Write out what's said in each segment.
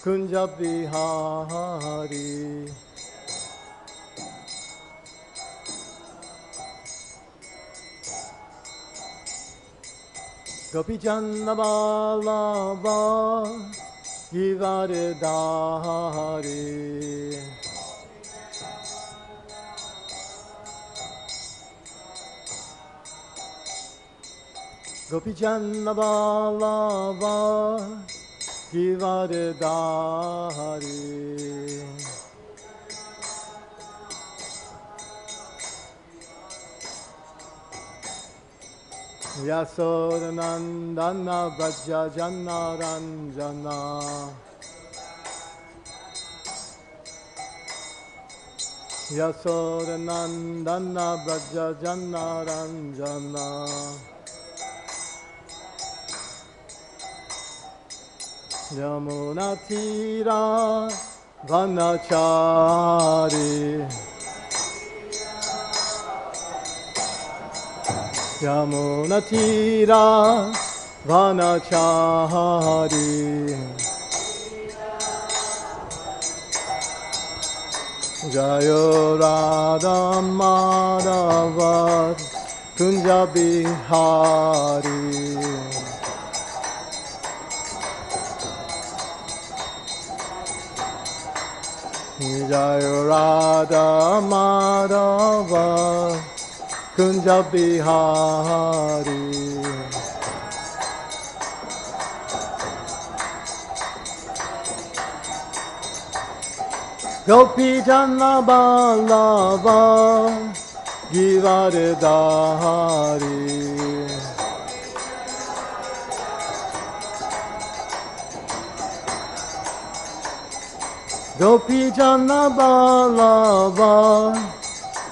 kunja bihari. Gopijanna Vallabha Givaridhari. Gopijanna Vallabha Givaridhari. Yasodanandana Vraja Jana Ranjana. Yasodanandana Vraja Jana Ranjana. Yamuna Tira Vanachari. Yamuna Tira Vanachari. Jayo Radha Madhava Kunja Bihari. Jayo Radha Madhava Kunja Bihari. Gopijana Vallabha Givaridhari. Gopijana Vallabha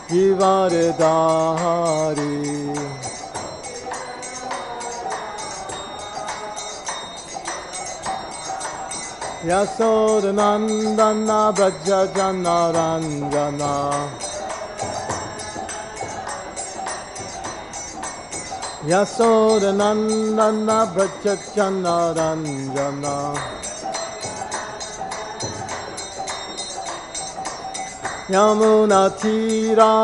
Givaridhari. Yasodanandana Vraja Jana Ranjana. Yasodanandana Vraja Jana Ranjana. Yamuna Tira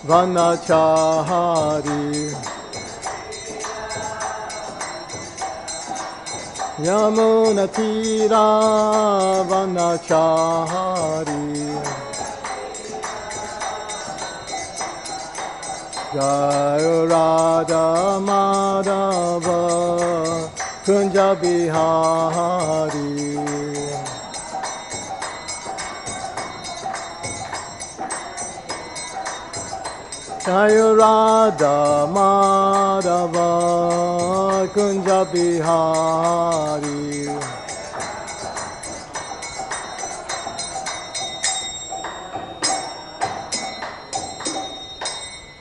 Vanachari. Yamuna Tira Vanachari. Jayo Radha Madhava Kunja Bihari. Jayo Radha Madhava Kunja Bihari.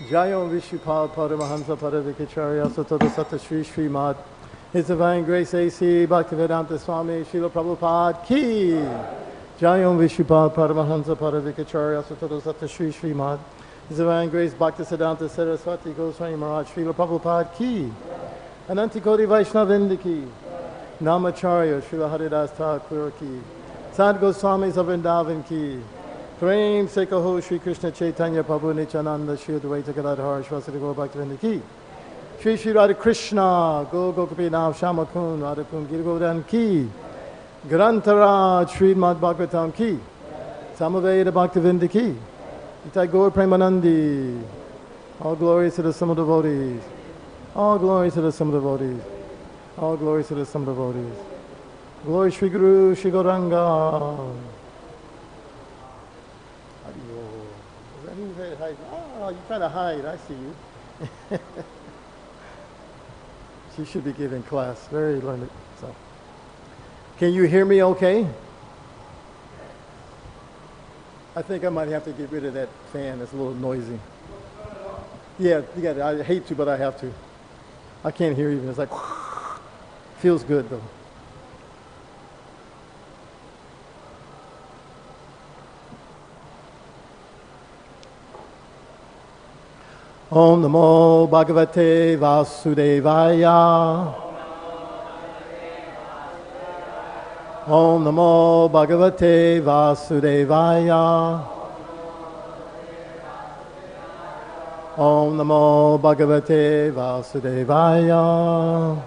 Jayo Vishupal Paramahamsa Paravakacharya Satada Sata Shri Srimad His Divine Grace A.C. Bhaktivedanta Swami Srila Prabhupada Ki. Jayo Vishupal Paramahamsa Paravakacharya Satada Sata Shri Srimad His Divine Grace Bhaktisiddhanta Saraswati Goswami Maharaj Srila Prabhupada Ki. Anantikoti Vaishnavindra Ki. Namacharya Srila Haridas Thakur Ki. Sad Goswamis of Vrindavan Ki. Prem Sekaho Shri Krishna Chaitanya Prabhu Nityananda Shri Advaita Gadadhar Shvasati Gaur Bhaktivinoda Ki. Shri Shri Radha Krishna Go Gopinav Shamakun Radhakun Girgodan Ki. Grantaraj Srimad Bhagavatam Ki. Samaveda Bhaktivinoda Ki. Itai Gaur Premanandi. All glories to the sum of devotees. All glories to the sum of devotees. All glories to the sum of devotees. Glory Shri Guru Shri Gauranga. Oh, you're trying to hide. I see you. She should be giving class. Very learned. So, can you hear me okay? I think I might have to get rid of that fan. It's a little noisy. Yeah, you got it. I hate to, but I have to. I can't hear even. It's like, feels good though. Om Namo Bhagavate Vasudevaya. Om Namo Bhagavate Vasudevaya. Om Namo Bhagavate Vasudevaya.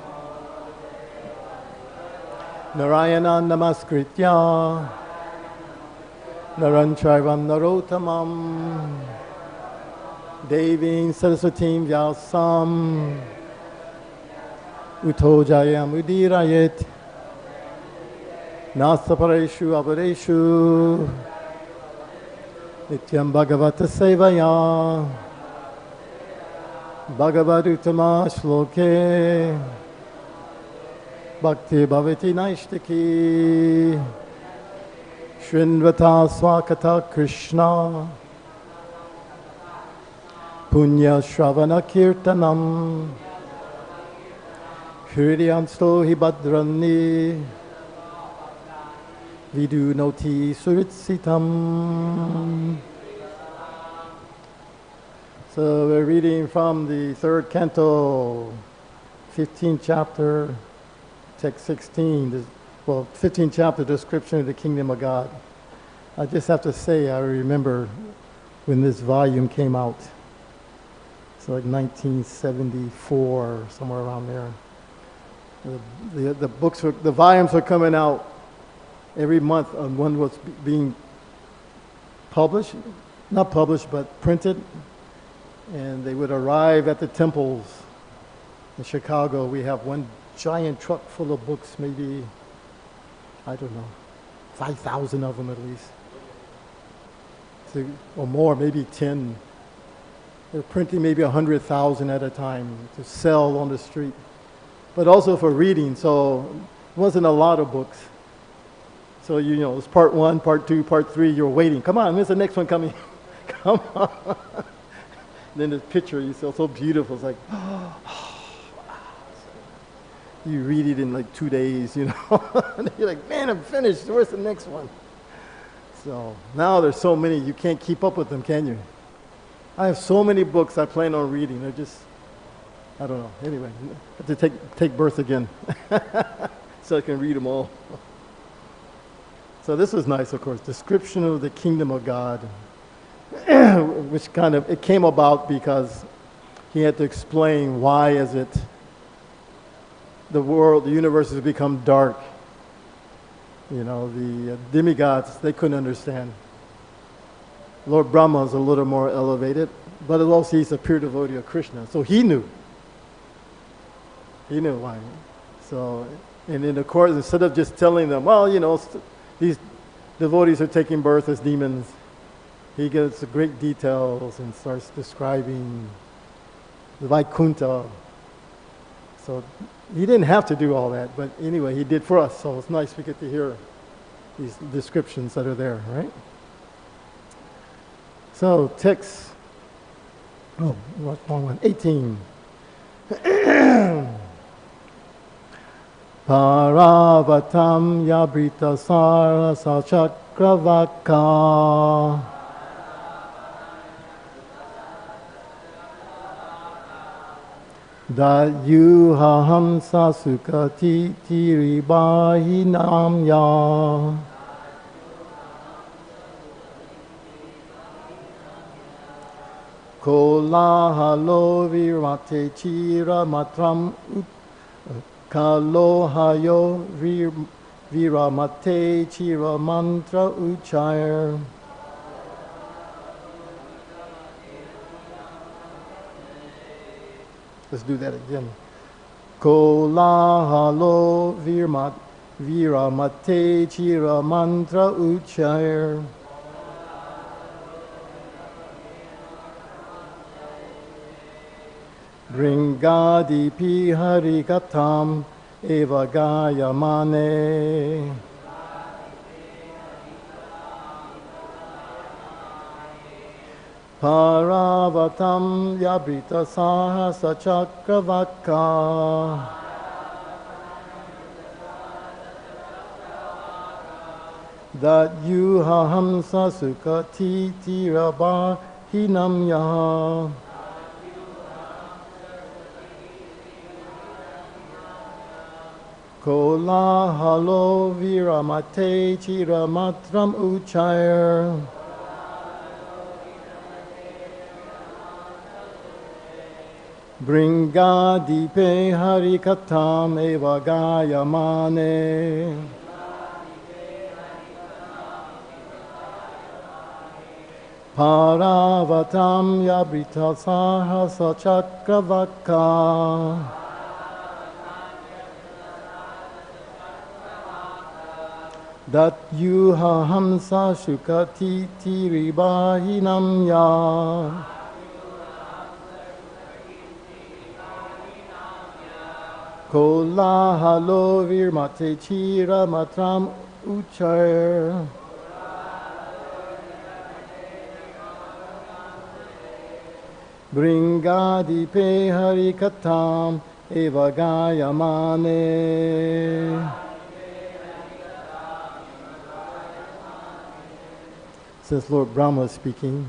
Narayana Namaskritya Naran Chaivam Narottamam Devim Saraswatim Vyasam Utojayam Udirayet Nasapareshu Avareshu Nityam Bhagavata Sevaya Bhagavad-uttama Shloke Bhakti Bhavati Naishtaki Shrinvata Swakata Krishna Punya Shravana Kirtanam Hridyansto Hibadrani Vidu Noti Suritsitam. So we're reading from the 3rd canto, 15th chapter, text 16, 15th chapter, description of the kingdom of God. I just have to say, I remember when this volume came out. It's like 1974, somewhere around there. The books, the volumes were coming out every month. One was being published, not published, but printed. And they would arrive at the temples in Chicago. We have one giant truck full of books, maybe, I don't know, 5,000 of them at least. Or more, maybe 10. They're printing maybe 100,000 at a time to sell on the street, but also for reading. So it wasn't a lot of books. So, you know, it's part 1, part 2, part 3, you're waiting. Come on, when's the next one coming? Come on. Then the picture, you see, so beautiful. It's like, you read it in like 2 days, you know. And you're like, man, I'm finished. Where's the next one? So now there's so many, you can't keep up with them, can you? I have so many books I plan on reading. They're just, I don't know. Anyway, I have to take birth again so I can read them all. So this was nice, of course. Description of the kingdom of God. Which kind of, it came about because he had to explain why is it the world, the universe has become dark. You know, the demigods, they couldn't understand. Lord Brahma is a little more elevated, but also he's a pure devotee of Krishna. So he knew. He knew why. So, and in the course, instead of just telling them, well, you know, these devotees are taking birth as demons, he gets the great details and starts describing the Vaikuntha. So he didn't have to do all that, but anyway, he did for us. So it's nice we get to hear these descriptions that are there, right? So text, oh, wrong one, 18. Pārāvatānyabhṛta-sārasa-cakravāka dātyūha-haṁsa-śuka-tittiri-barhiṇāṁ kolāhalo viramate cira-mātram uccair viramate cira-mātra uccair. Let's do that again. Kolāhalo viramate cira-mātra uccair. bhṛṅgā-adhipe hari-kathām eva gāyamāne. pārāvatānyabhṛta-sārasa-cakravāka dātyūha-haṁsa-śuka-tittiri-barhiṇāṁ. kolāhalo viramate cira-mātram uccair. bhṛṅgā-adhipe hari-kathām eva gāyamāne. pārāvatānyabhṛta-sārasa-cakravāka. dātyūha-haṁsa-śuka-tittiri-barhiṇāṁ. kolāhalo viramate cira-mātram uccair. bhṛṅgā-adhipe hari-kathām eva gāyamāne. Since Lord Brahma is speaking,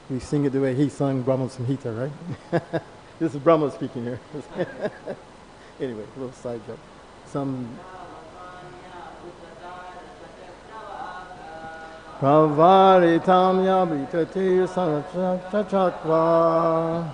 we sing it the way he sung Brahma Samhita, right? This is Brahma speaking here. Anyway, a little side joke. Some pārāvatānyabhṛta-sārasa-cakravāka.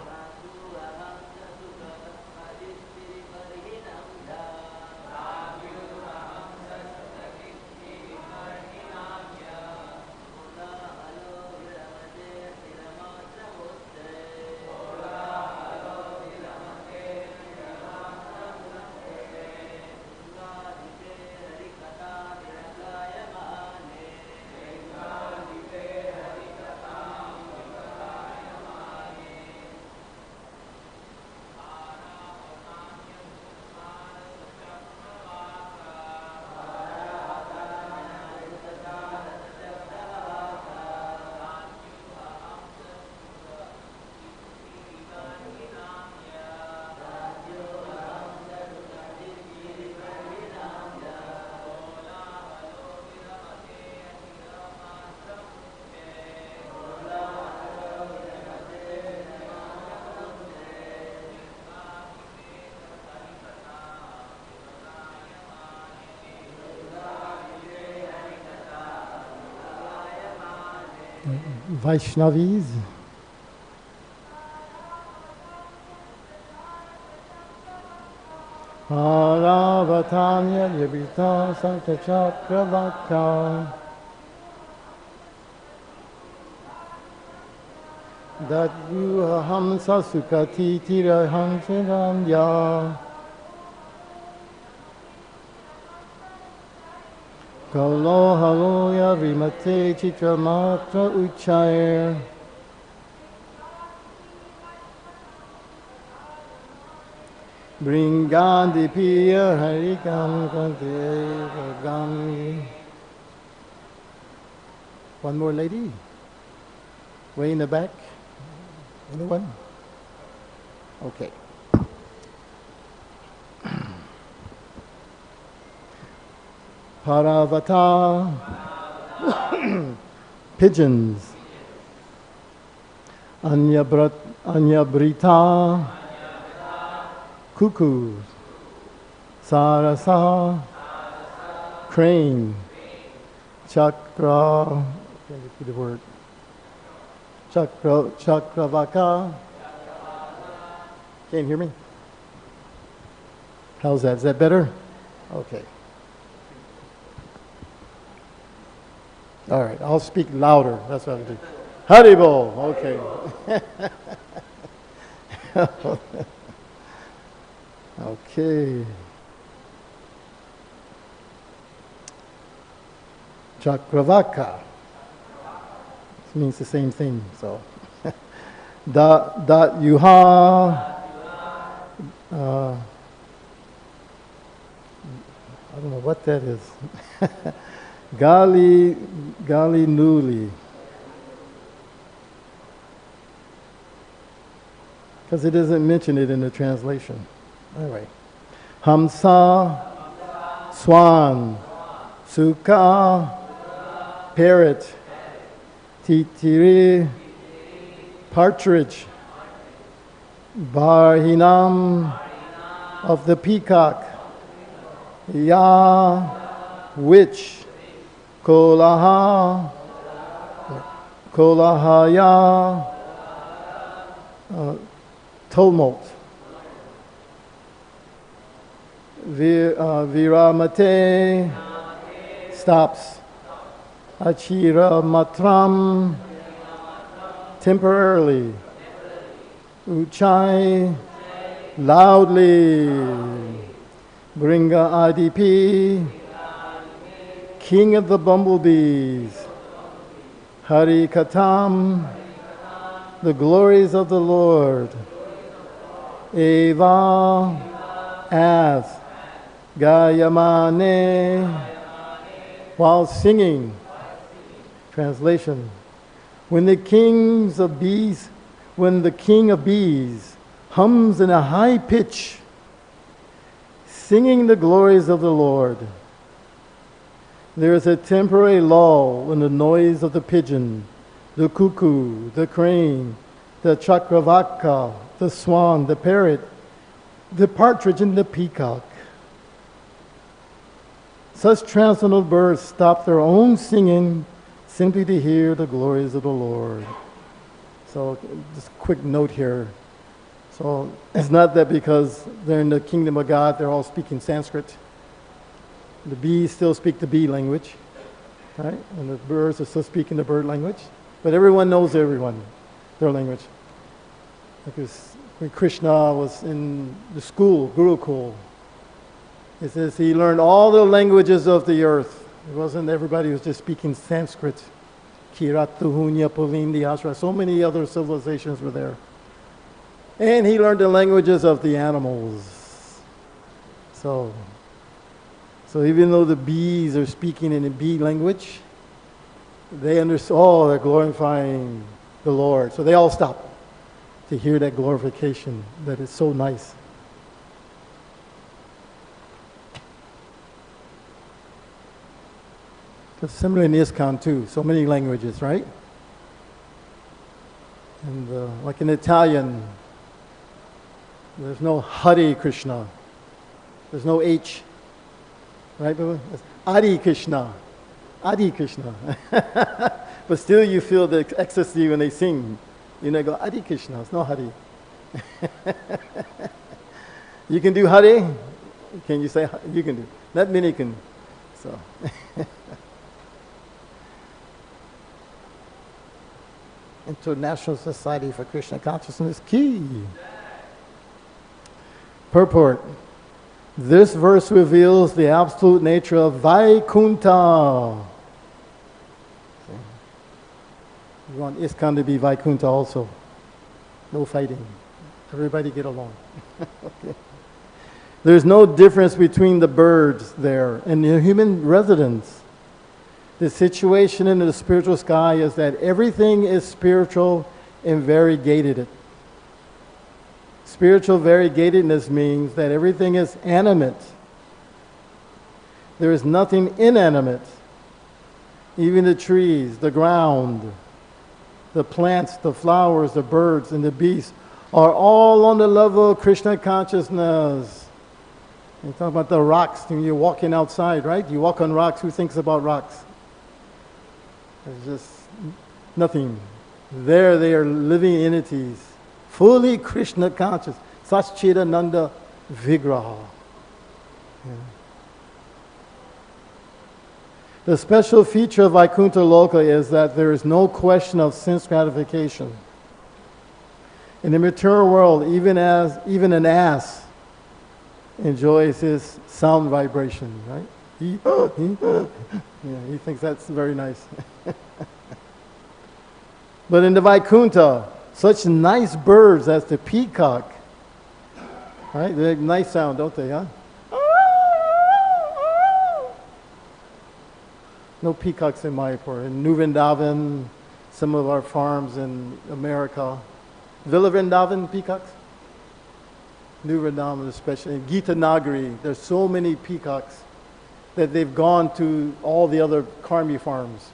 Vaishnavis. pārāvatānyabhṛta-sārasa-cakravāka. dātyūha-haṁsa-śuka-tittiri-barhiṇāṁ. kolāhalo viramate cira-mātram uccair. bhṛṅgādhipe hari-kathām. One more lady, way in the back. Anyone? Okay. pārāvata, pigeons. anyabhṛta, cuckoos. sarasa, crane. Chakra, can't repeat the word. Cakravāka. Can't hear me? How's that? Is that better? Okay. All right, I'll speak louder. That's what I'll do. Haribol. Okay. Okay. Cakravāka. It means the same thing. So, dātyūha. I don't know what that is. gallinule. Because it doesn't mention it in the translation. Anyway. Haṁsa, swan, suka, parrot, tittiri, partridge, barhiṇām of the peacock, Ya, which, kolāhalo, kolāhaya, tumult, viramate, stops, acira-mātram, temporarily, uccaiḥ, loudly, bhṛṅga-adhipe, king of the bumblebees, hari-kathām, the glories of the Lord, eva, as, gāyamāne, while singing. Translation: when the king of bees hums in a high pitch, singing the glories of the Lord, there is a temporary lull in the noise of the pigeon, the cuckoo, the crane, the cakravāka, the swan, the parrot, the partridge, and the peacock. Such transcendental birds stop their own singing simply to hear the glories of the Lord. So just a quick note here. So it's not that because they're in the kingdom of God, they're all speaking Sanskrit. The bees still speak the bee language, right? And the birds are still speaking the bird language. But everyone knows everyone, their language. Because when Krishna was in the school, Gurukul, it says he learned all the languages of the earth. It wasn't everybody was just speaking Sanskrit. Kiratuhunya, Pulindi, Ashra, so many other civilizations were there. And he learned the languages of the animals. So even though the bees are speaking in the bee language, they understand, oh, they're glorifying the Lord. So they all stop to hear that glorification that is so nice. It's similar in ISKCON too, so many languages, right? And like in Italian, there's no Hare Krishna. There's no H. Right? It's Adi Krishna. Adi Krishna. But still you feel the ecstasy when they sing. You know, go Adi Krishna. It's no Hari. You can do Hare? Can you say? You can do. Not many can. So. International Society for Krishna Consciousness Key. Purport. This verse reveals the absolute nature of Vaikuntha. We want ISKCON to be Vaikuntha also. No fighting. Everybody get along. Okay. There's no difference between the birds there and the human residents. The situation in the spiritual sky is that everything is spiritual and variegated. Spiritual variegatedness means that everything is animate. There is nothing inanimate. Even the trees, the ground, the plants, the flowers, the birds, and the beasts are all on the level of Krishna consciousness. You talk about the rocks when you're walking outside, right? You walk on rocks, who thinks about rocks? There's just nothing. There they are living entities, fully Krishna conscious. Satchidananda Vigraha. Yeah. The special feature of Vaikuntha Loka is that there is no question of sense gratification. In the material world, even an ass enjoys his sound vibration, right? He thinks that's very nice. But in the Vaikuntha, such nice birds as the peacock, right? They have nice sound, don't they, huh? No peacocks in Mayapur. In New Vrindavan, some of our farms in America. Villa Vrindavan peacocks? New Vrindavan especially. In Gita Nagari, there's so many peacocks that they've gone to all the other Karmi farms.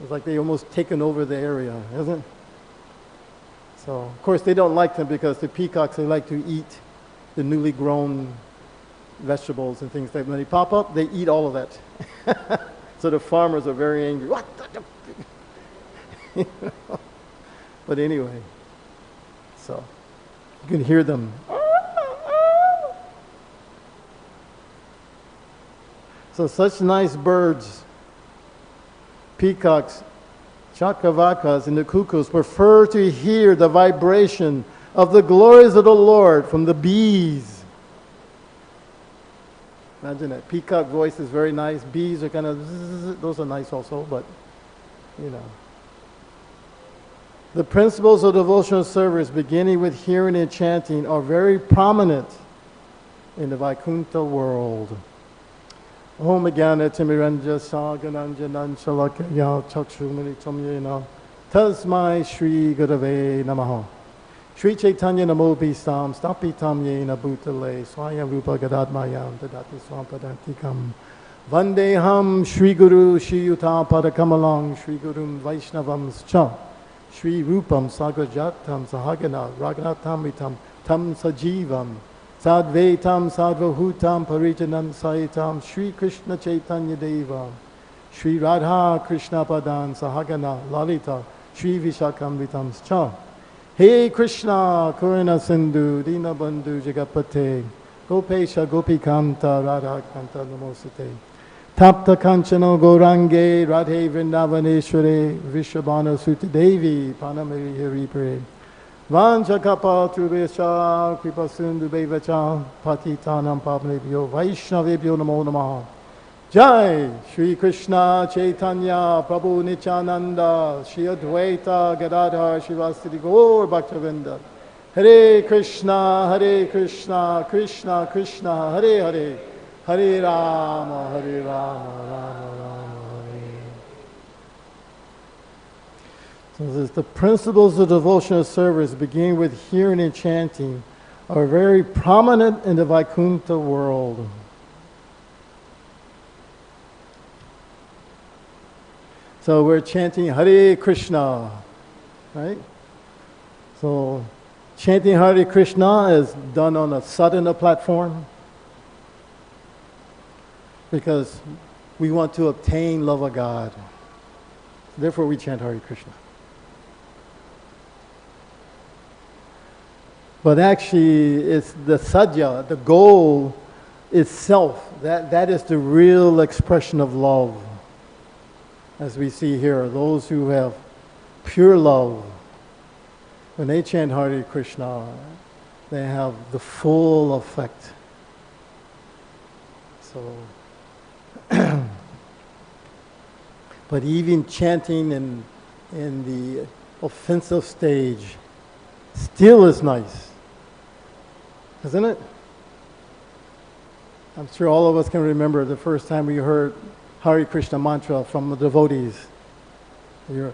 It's like they almost taken over the area, isn't it? So, of course, they don't like them because the peacocks, they like to eat the newly grown vegetables and things like that. When they pop up, they eat all of that. So the farmers are very angry. What the? But anyway, so you can hear them. So such nice birds, peacocks, cakravākas, and the cuckoos prefer to hear the vibration of the glories of the Lord from the bees. Imagine that. Peacock voice is very nice. Bees are kind of, those are nice also, but, you know. The principles of devotional service, beginning with hearing and chanting, are very prominent in the Vaikuntha world. Om Jnana Timiranja Sagananjanan Shalakaya Chakshumanitam Yena Tasmai Shri Gurave Namaha Shri Chaitanya Namo Bhistam Stapitam Yena Bhutale Swayam Rupa Gadadmayam Dadati Swampadantikam Vandeham Shri Guru Shri Yuta Padakamalang Shri Gurum Vaishnavams Cha Shri Rupam Sagrajatam Sahagana Ragnatamitam Tam Sajivam Sadvaitam Sadvahutam Parijanam Saitam Shri Krishna Chaitanya Deva Shri Radha Krishna Padan Sahagana Lalita Shri Vishakam Cha Hey Krishna Karuna Sindhu Dinabandhu Jagapate Gopesha Gopikanta Radha Kanta Namosate Tapta Kanchana Gorange Radhe Vrindavaneshware Vishabhana Suti Devi Panamari Haripare Vanchakapa Trubesha Kripa Sindhu Bevacha Patitanam Pavnebhyo Vaishnavebhyo Namo Namaha Jai Shri Krishna Chaitanya Prabhu Nityananda Shri Advaita Gadadhar Shivasati Gaur Bhaktavinda Hare Krishna Krishna Krishna Hare Hare Hare Rama Rama Rama Hare. So the principles of devotional service, beginning with hearing and chanting, are very prominent in the Vaikuntha world. So we're chanting Hare Krishna, right? So chanting Hare Krishna is done on a sadhana platform because we want to obtain love of God. Therefore we chant Hare Krishna. But actually, it's the sadhya, the goal itself, that is the real expression of love. As we see here, those who have pure love, when they chant Hare Krishna, they have the full effect. So, but even chanting in the offensive stage still is nice, isn't it? I'm sure all of us can remember the first time we heard Hare Krishna mantra from the devotees. You're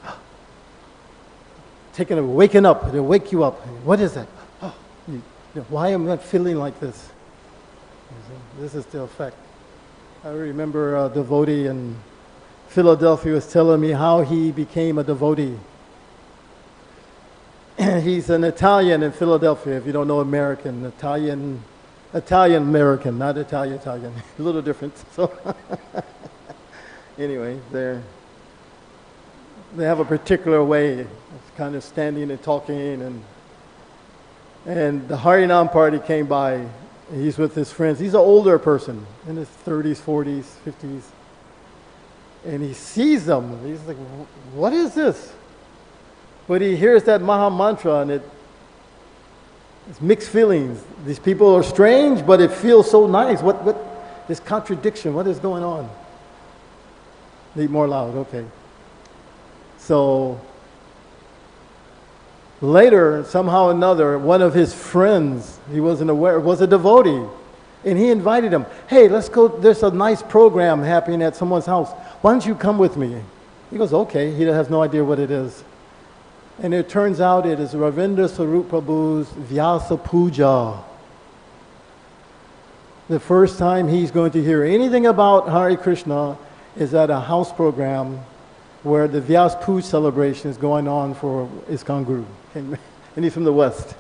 waking up, they wake you up. What is that? Oh, why am I feeling like this? This is the effect. I remember a devotee in Philadelphia was telling me how he became a devotee. He's an Italian in Philadelphia, if you don't know American. Italian-American, not Italian. A little different. So anyway, they have a particular way of kind of standing and talking. And the Harinam party came by. He's with his friends. He's an older person, in his 30s, 40s, 50s. And he sees them. He's like, what is this? But he hears that Maha Mantra and it's mixed feelings. These people are strange, but it feels so nice. What this contradiction, what is going on? Need more loud, okay. So later, somehow or another, one of his friends, he wasn't aware, was a devotee. And he invited him, hey, let's go, there's a nice program happening at someone's house. Why don't you come with me? He goes, okay. He has no idea what it is. And it turns out it is Ravindra Sarup Prabhu's Vyasa Puja. The first time he's going to hear anything about Hare Krishna is at a house program where the Vyasa Puja celebration is going on for ISKCON Guru. And he's from the West.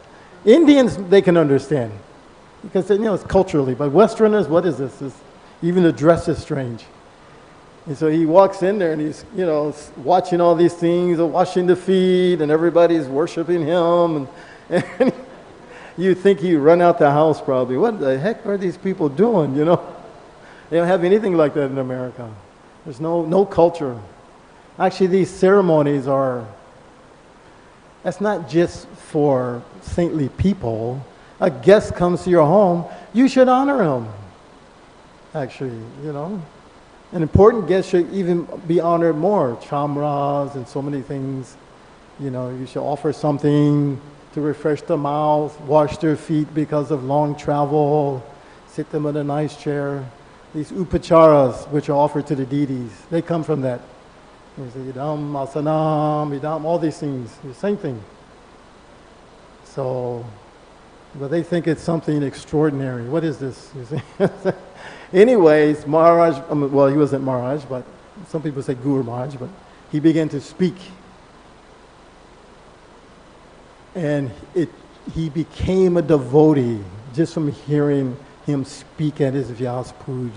Indians, they can understand. Because, it's culturally. But Westerners, what is this? Even the dress is strange. And so he walks in there and he's, watching all these things, washing the feet, and everybody's worshiping him. And you think he'd run out the house probably. What the heck are these people doing, They don't have anything like that in America. There's no culture. Actually, these ceremonies that's not just for saintly people. A guest comes to your home, you should honor him. Actually, An important guest should even be honored more. Chamras and so many things. You should offer something to refresh the mouth, wash their feet because of long travel, sit them in a nice chair. These upacharas, which are offered to the deities, they come from that. Idam, asanam, idam, all these things, the same thing. So, but they think it's something extraordinary. What is this? Anyways, Maharaj, he wasn't Maharaj, but some people say Guru Maharaj, but he began to speak. And he became a devotee just from hearing him speak at his Vyas Puj.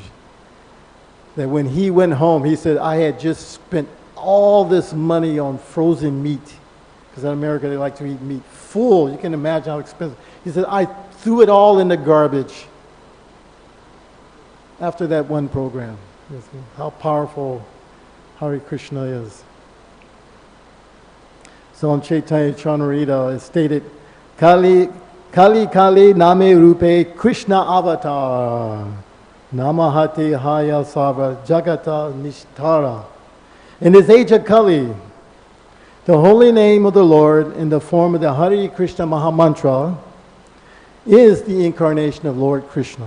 That when he went home, he said, I had just spent all this money on frozen meat, because in America they like to eat meat full. You can imagine how expensive. He said, I threw it all in the garbage after that one program. You see how powerful Hare Krishna is. So in Chaitanya Charanamrita it's stated, Kali name rupe Krishna avatar, namahati haya sarva jagata nishtara. In this age of Kali, the holy name of the Lord in the form of the Hare Krishna Mahamantra is the incarnation of Lord Krishna.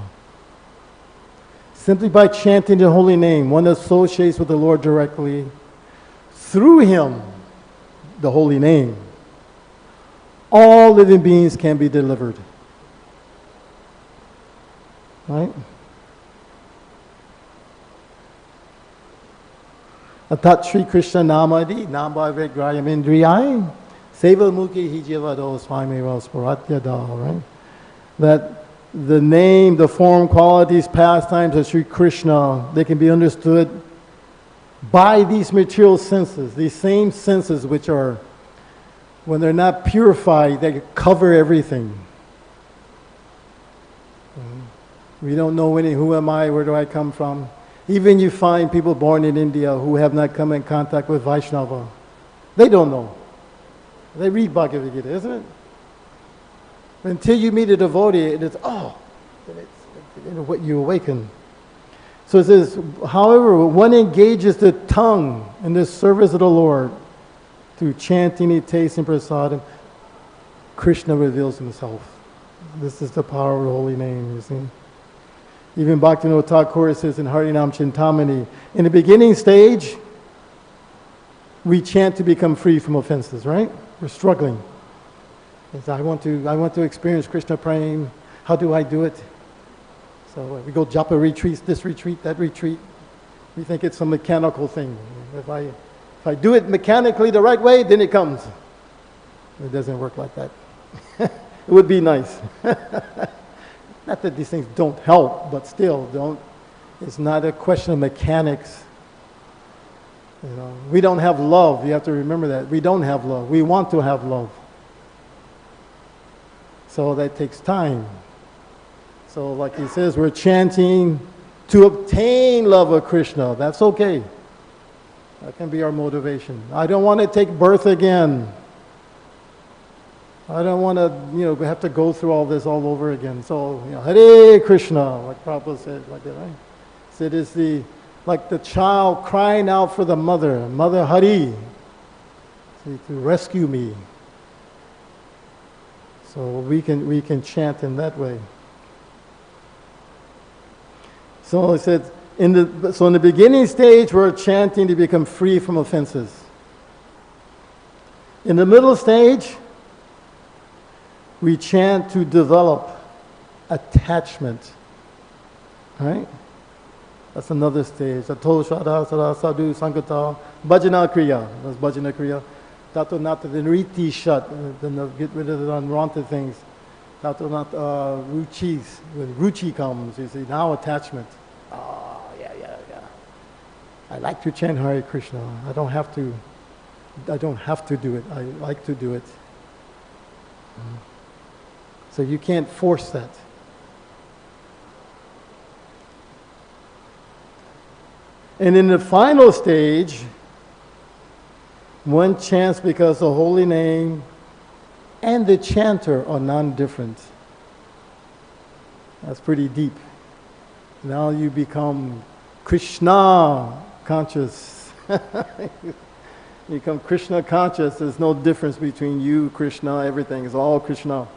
Simply by chanting the holy name, one associates with the Lord directly. Through him, the holy name, all living beings can be delivered. Right? Atat Shri Krishna Namadi Namba Gāyamāne Seva Mukhi Hijivado Swami Sparatyada, right? That the name, the form, qualities, pastimes of Sri Krishna, they can be understood by these material senses, these same senses which are, when they're not purified, they cover everything. We don't know who am I, where do I come from. Even you find people born in India who have not come in contact with Vaishnava. They don't know. They read Bhagavad Gita, isn't it? Until you meet a devotee, and it's what you awaken. So it says, however, one engages the tongue in the service of the Lord through chanting, tasting, prasadam, Krishna reveals himself. This is the power of the holy name, you see. Even Bhaktivinoda Thakur says in Harinam Chintamani, in the beginning stage, we chant to become free from offenses, right? We're struggling. I want to experience Krishna praying. How do I do it? So we go japa retreats, this retreat, that retreat. We think it's a mechanical thing. If I do it mechanically the right way, then it comes. It doesn't work like that. It would be nice. Not that these things don't help, but still, it's not a question of mechanics. We don't have love. You have to remember that. We don't have love. We want to have love. So that takes time. So like he says, we're chanting to obtain love of Krishna. That's okay. That can be our motivation. I don't want to take birth again. I don't want to, have to go through all this all over again. So, Hare Krishna, like Prabhupada said, like that, right? So it is like the child crying out for the mother, Mother Hari, to rescue me. So we can chant in that way. So it said, in the beginning stage, we're chanting to become free from offenses. In the middle stage, we chant to develop attachment. Right? That's another stage. Ato shada sada sadhu sankata bhajana kriya. That's bhajana kriya. Tato nata then riti shat. Then get rid of the unwanted things. ruchis. When ruchi comes, you see, now attachment. Oh, yeah. I like to chant Hare Krishna. I don't have to do it. I like to do it. So you can't force that. And in the final stage, one chants because the holy name and the chanter are non-different. That's pretty deep. Now you become Krishna conscious. You become Krishna conscious. There's no difference between you, Krishna, everything. It's all Krishna.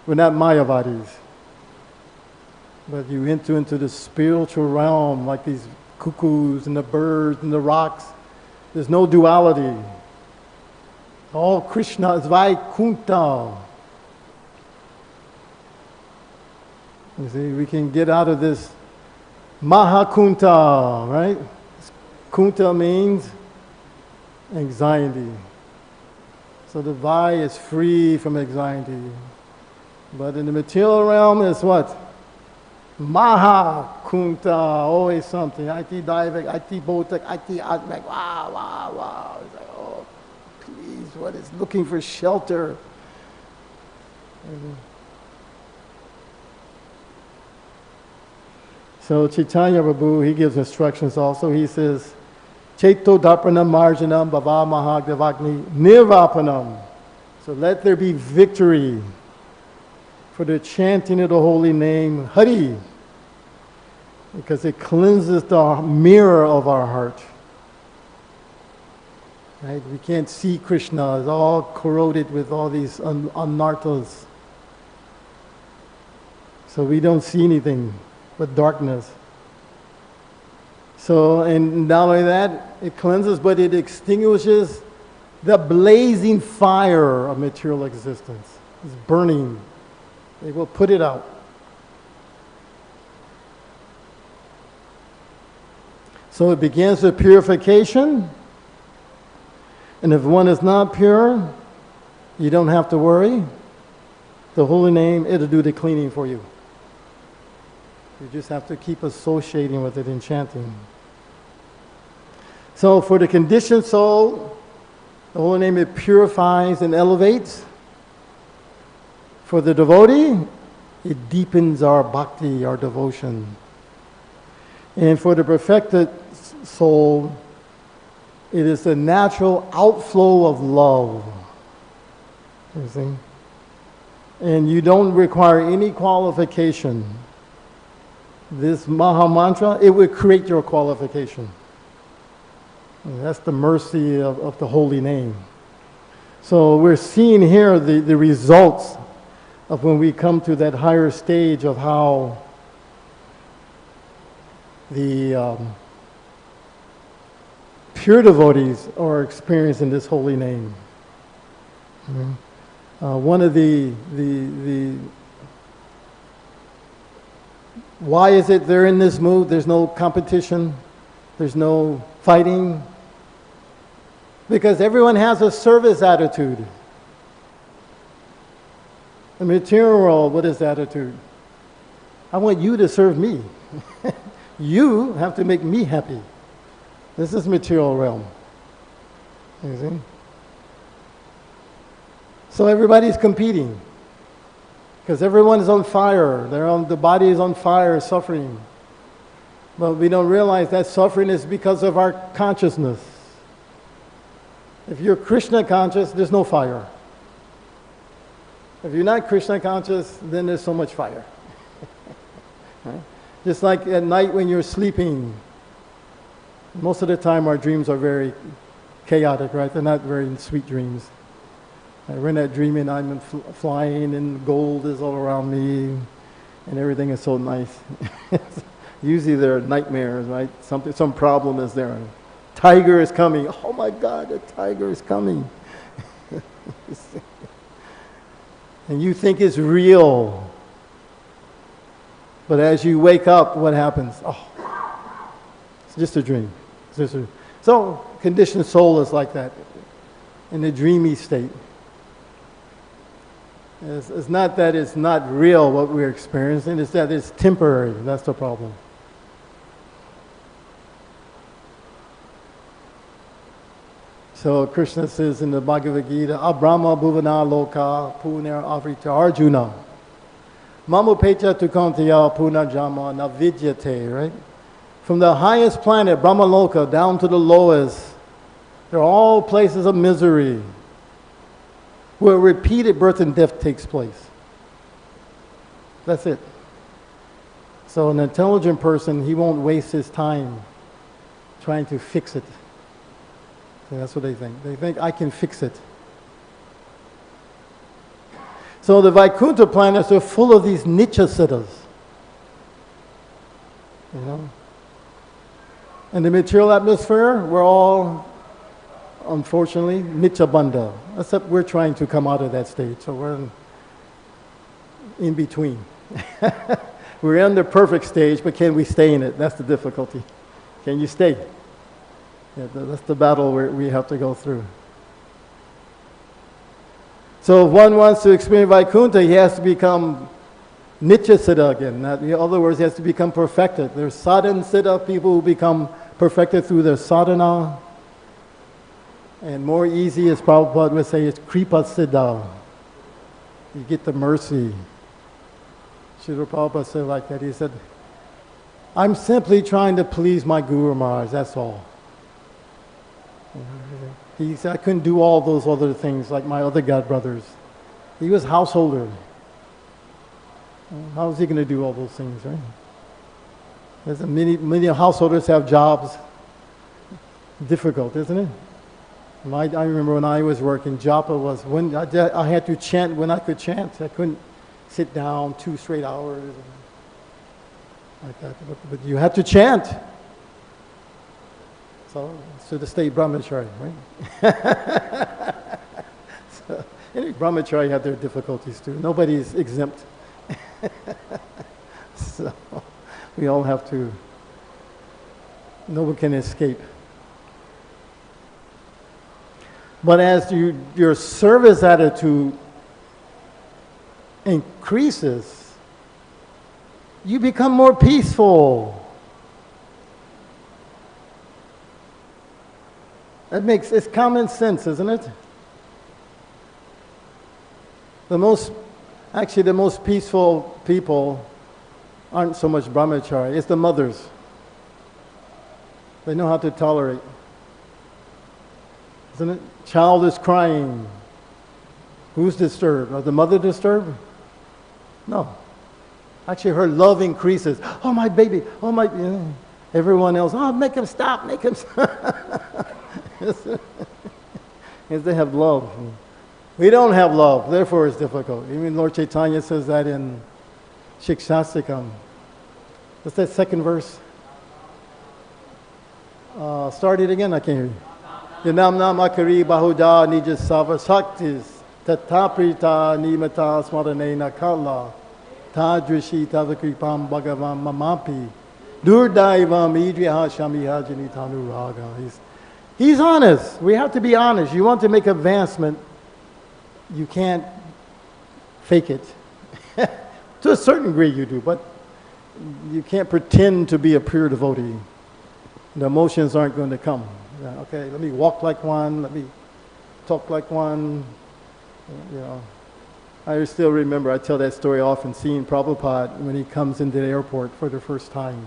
We're not Mayavadis. But you enter into the spiritual realm like these cuckoos and the birds and the rocks. There's no duality. All Krishna is Vaikunta. You see, we can get out of this Mahakunta, right? Kunta means anxiety. So the Vai is free from anxiety. But in the material realm, it's what? Mahakunta, always something. IT Divek, IT Botek, IT Atmek, wow. It's like, oh, please, what is looking for shelter? So Chaitanya Prabhu, he gives instructions also. He says, Chaito Dapanam Marjanam Bhava Mahagavagni Nirvapanam. So let there be victory for the chanting of the holy name Hari, because it cleanses the mirror of our heart. Right? We can't see Krishna. It's all corroded with all these anarthas. So we don't see anything but darkness. So, and not only that, it cleanses, but it extinguishes the blazing fire of material existence. It's burning. It will put it out. So it begins with purification. And if one is not pure, you don't have to worry. The holy name, it'll do the cleaning for you. You just have to keep associating with it in chanting. So for the conditioned soul, the holy name, it purifies and elevates. For the devotee, it deepens our bhakti, our devotion. And for the perfected soul, it is the natural outflow of love. You see? And you don't require any qualification. This Maha Mantra, it will create your qualification. And that's the mercy of the holy name. So we're seeing here the results of when we come to that higher stage of how the pure devotees are experiencing this holy name. One of the why is it they're in this mood? There's no competition. There's no fighting. Because everyone has a service attitude. The material world, what is the attitude? I want you to serve me. You have to make me happy. This is material realm. You see? So everybody's competing. Because everyone is on fire. The body is on fire, suffering. But we don't realize that suffering is because of our consciousness. If you're Krishna conscious, there's no fire. If you're not Krishna conscious, then there's so much fire. Right? Just like at night when you're sleeping, most of the time our dreams are very chaotic, right? They're not very sweet dreams. We're not dreaming I'm flying and gold is all around me and everything is so nice. Usually they're nightmares, right? Some problem is there. Tiger is coming. Oh my God, a tiger is coming. And you think it's real. But as you wake up, what happens? Oh, it's just a dream. So, conditioned soul is like that, in a dreamy state. It's not that it's not real what we're experiencing, it's that it's temporary. That's the problem. So Krishna says in the Bhagavad Gita, Abrahma bhuvana loka punar avrita arjuna. Mamu pecha tukantaya punarjama navidyate, right? From the highest planet, Brahmaloka, down to the lowest, they're all places of misery, where repeated birth and death takes place. That's it. So an intelligent person, he won't waste his time trying to fix it. So that's what they think. They think, I can fix it. So the Vaikuntha planets are full of these Nitya-siddhas. You know? In the material atmosphere, we're all, unfortunately, Nitya-bandha. Except we're trying to come out of that stage, so we're in between. We're in the perfect stage, but can we stay in it? That's the difficulty. Can you stay? Yeah, that's the battle we have to go through. So if one wants to experience Vaikuntha, he has to become Nitya-siddha again. In other words, he has to become perfected. There's sadhan-siddha, people who become perfected through their sadhana. And more easy, as Prabhupada would say, is kripa-siddha. You get the mercy. Srila Prabhupada said like that. He said, I'm simply trying to please my Guru Maharaj, that's all. He said, I couldn't do all those other things like my other god brothers. He was householder. How is he going to do all those things, right? There's many householders have jobs. Difficult, isn't it? I remember when I was working, japa was when I had to chant when I could chant. I couldn't sit down 2 straight hours like that. But you had to chant. So to stay brahmachari, right? So, any brahmachari have their difficulties too. Nobody's exempt. So we all have to, no one can escape. But as your service attitude increases, you become more peaceful. It's common sense, isn't it? The most peaceful people aren't so much brahmachari, it's the mothers. They know how to tolerate. Isn't it? Child is crying. Who's disturbed? Are the mother disturbed? No. Actually, her love increases. Oh, my baby. Oh, my... You know. Everyone else, oh, make him stop, make him stop. Because they have love. We don't have love, therefore it's difficult. Even Lord Chaitanya says that in Shikshastikam. What's that second verse? Start it again, I can't hear you. Yanam nam akari bahuda nija sava shaktis tataprita nimata smaranena kala tadrishi tavakripam bhagavam mamapi durdaivam idriha shamiha janitanu raga. He's honest. We have to be honest. You want to make advancement, you can't fake it. To a certain degree you do, but you can't pretend to be a pure devotee. The emotions aren't going to come. Okay, let me walk like one, let me talk like one. You know, I still remember, I tell that story often, seeing Prabhupada when he comes into the airport for the first time.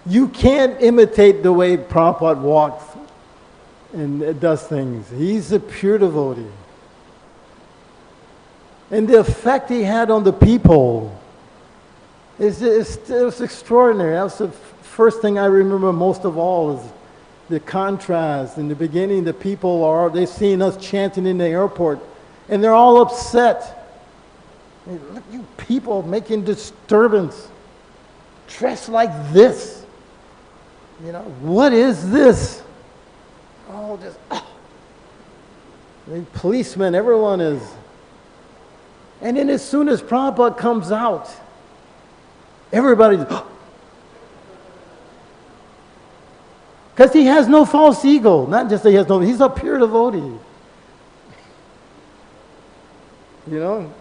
You can't imitate the way Prabhupada walks and does things. He's a pure devotee. And the effect he had on the people is extraordinary. That was the first thing I remember most of all, is the contrast. In the beginning, the people they've seen us chanting in the airport, and they're all upset. Hey, look, you people making disturbance, dressed like this. You know, what is this? Oh, just, the policemen, everyone is. And then as soon as Prabhupada comes out, everybody's, because he has no false ego. Not just that he has no, he's a pure devotee. You know,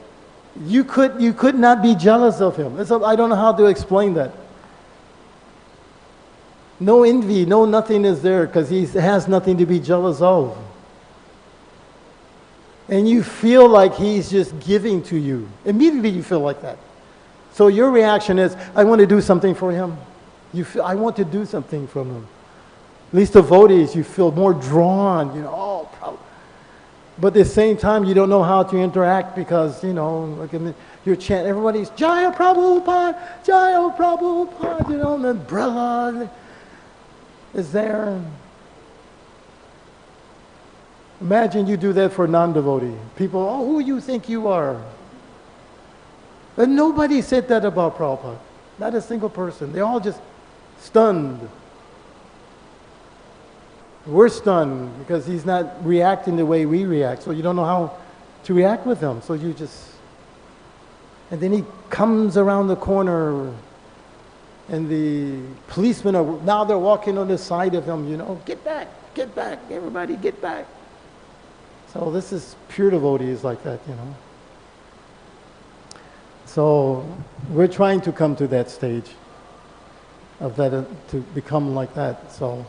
you could not be jealous of him. I don't know how to explain that. No envy, no nothing is there because he has nothing to be jealous of. And you feel like he's just giving to you. Immediately you feel like that. So your reaction is, I want to do something for him. You feel, I want to do something from him. At least devotees, you feel more drawn, you know, oh, probably. But at the same time, you don't know how to interact because, you know, like you're chanting, everybody's, Jaya Prabhupada, Jaya Prabhupada, you know, and the umbrella is there. Imagine you do that for a non-devotee. People, oh, who do you think you are? And nobody said that about Prabhupada. Not a single person. They're all just stunned. We're stunned because he's not reacting the way we react. So you don't know how to react with him. So you just... And then he comes around the corner and the policemen are... Now they're walking on the side of him, you know. Get back, everybody get back. So this is pure devotees like that, you know. So we're trying to come to that stage of that, to become like that. So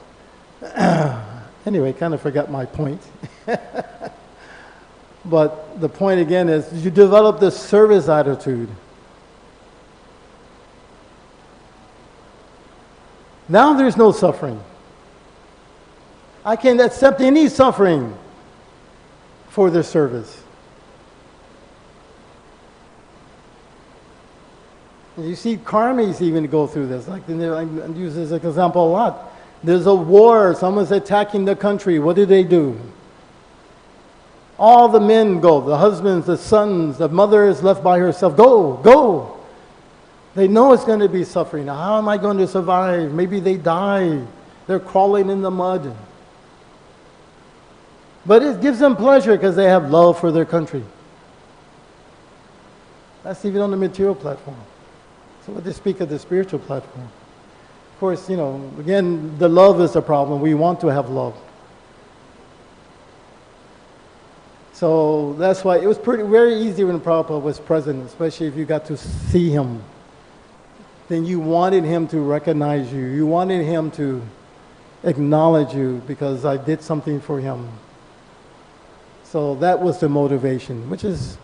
anyway, kind of forgot my point. But the point again is you develop this service attitude. Now there's no suffering. I can accept any suffering for their service. You see karmis even go through this. Like I use this as an example a lot. There's a war, someone's attacking the country. What do? All the men go, the husbands, the sons, the mother is left by herself. Go. They know it's going to be suffering. Now, how am I going to survive? Maybe they die. They're crawling in the mud. But it gives them pleasure because they have love for their country. That's even on the material platform. So what they speak of the spiritual platform. Of course, you know, again, the love is the problem. We want to have love. So that's why it was very easy when Prabhupada was present, especially if you got to see him. Then you wanted him to recognize you. You wanted him to acknowledge you because I did something for him. So that was the motivation, which is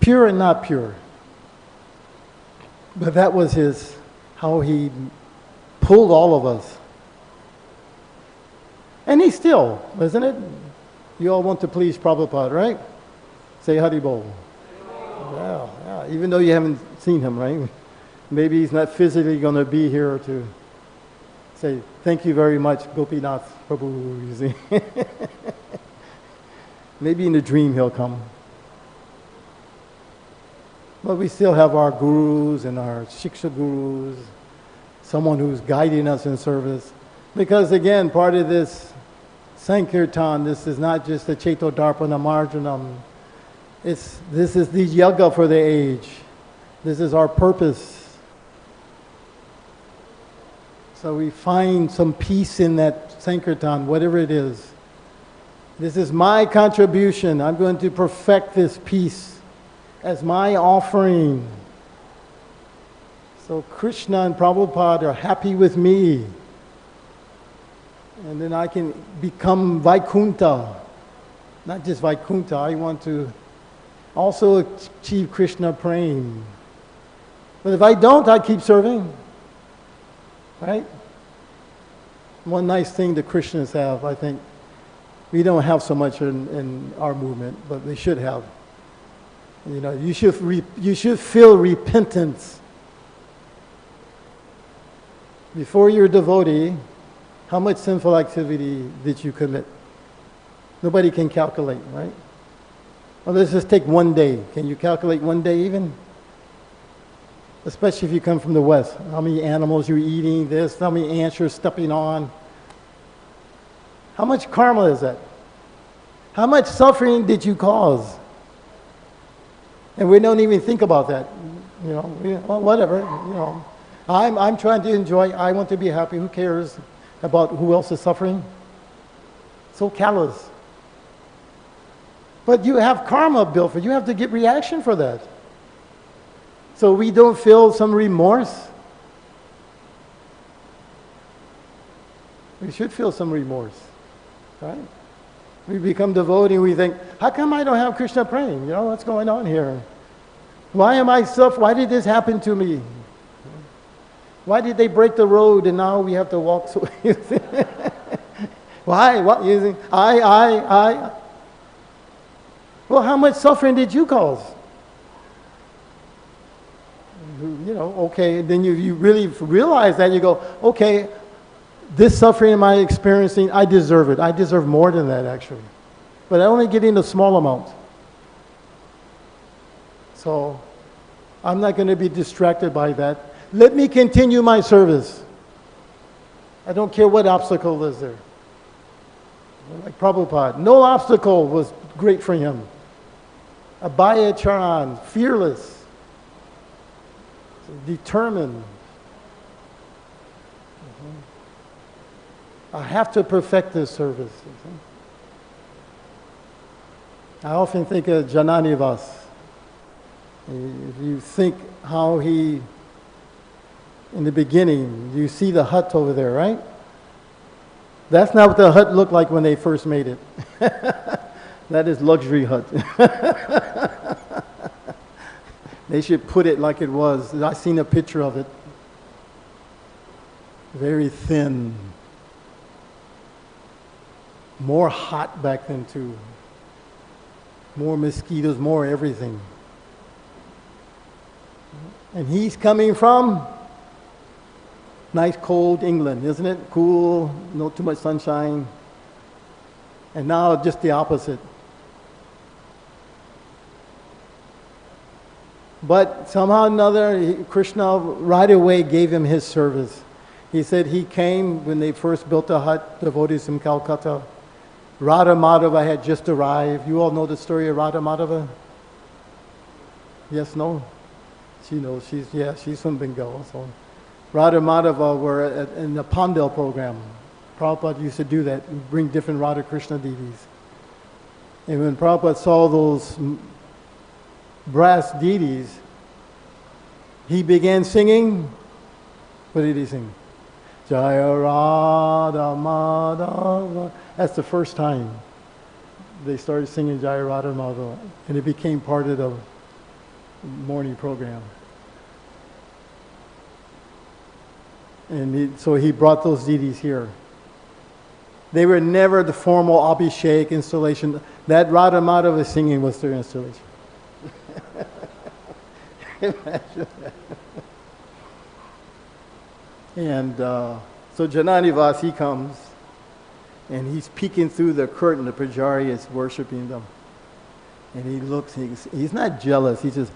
pure and not pure. But that was how he pulled all of us. And he still, isn't it? You all want to please Prabhupada, right? Say Haribol. Yeah. Even though you haven't seen him, right? Maybe he's not physically going to be here to say, thank you very much, Gopinath Prabhu, you see. Maybe in a dream he'll come. But we still have our gurus and our shiksha gurus, someone who's guiding us in service. Because again, part of this Sankirtan, this is not just the Cheto-darpana marjanam. This is the yoga for the age. This is our purpose. So we find some peace in that Sankirtan, whatever it is. This is my contribution. I'm going to perfect this peace as my offering. So Krishna and Prabhupada are happy with me. And then I can become Vaikuntha. Not just Vaikuntha, I want to also achieve Krishna Prem. But if I don't, I keep serving. Right? One nice thing the Krishnas have, I think, we don't have so much in our movement, but they should have. You know, you should feel repentance. Before you're a devotee, how much sinful activity did you commit? Nobody can calculate, right? Well, let's just take one day. Can you calculate one day even? Especially if you come from the West. How many animals you're eating, this, how many ants you're stepping on. How much karma is that? How much suffering did you cause? And we don't even think about that. You know, well, whatever, you know. I'm trying to enjoy, I want to be happy, who cares about who else is suffering? So callous. But you have karma built for you. You have to get reaction for that. So we don't feel some remorse. We should feel some remorse, right? We become devotee, we think, how come I don't have Krishna praying? You know, what's going on here? Why am I suffering? Why did this happen to me? Why did they break the road and now we have to walk so... Why? What? You think, I. Well, how much suffering did you cause? You know, okay, then you really realize that, you go, okay, this suffering am I experiencing, I deserve it. I deserve more than that, actually. But I only get in a small amount. So, I'm not going to be distracted by that. Let me continue my service. I don't care what obstacle is there. Like Prabhupada, no obstacle was great for him. Abhaya Charan, fearless, determined. I have to perfect this service. I often think of Jananivas. If you think how he, in the beginning, you see the hut over there, right? That's not what the hut looked like when they first made it. That is luxury hut. They should put it like it was. I've seen a picture of it. Very thin. More hot back then too. More mosquitoes, more everything. And he's coming from nice cold England, isn't it? Cool, not too much sunshine. And now just the opposite. But somehow or another, Krishna right away gave him his service. He said he came when they first built the hut, devotees from Calcutta. Radha Madhava had just arrived. You all know the story of Radha Madhava? Yes, no? She knows. She's from Bengal. So Radha Madhava were in the Pandal program. Prabhupada used to do that, bring different Radha Krishna deities. And when Prabhupada saw those brass deities, he began singing. What did he sing? Jaya Radha Madhava. That's the first time they started singing Jaya Radha Madhava, and it became part of the morning program. And so he brought those deities here. They were never the formal Abhishek installation. That Radha Madhava singing was their installation. Imagine that. And so Jananivas, he comes, and he's peeking through the curtain. The Pujari is worshiping them. And he looks, he's not jealous. He says,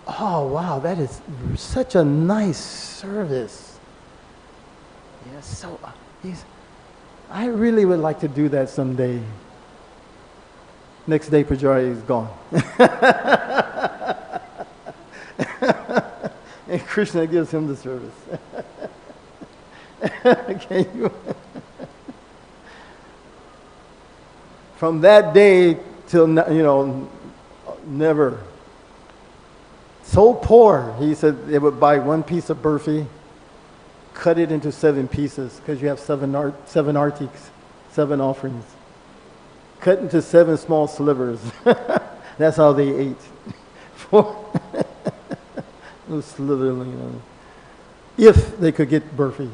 oh, wow, that is such a nice service. Yeah, so I really would like to do that someday. Next day, Pujari is gone. And Krishna gives him the service. Can you? From that day till, never. So poor, he said they would buy one piece of burfi, cut it into 7 pieces, because you have seven artiks, 7 offerings. Cut into 7 small slivers. That's how they ate. Slithering, if they could get burfi.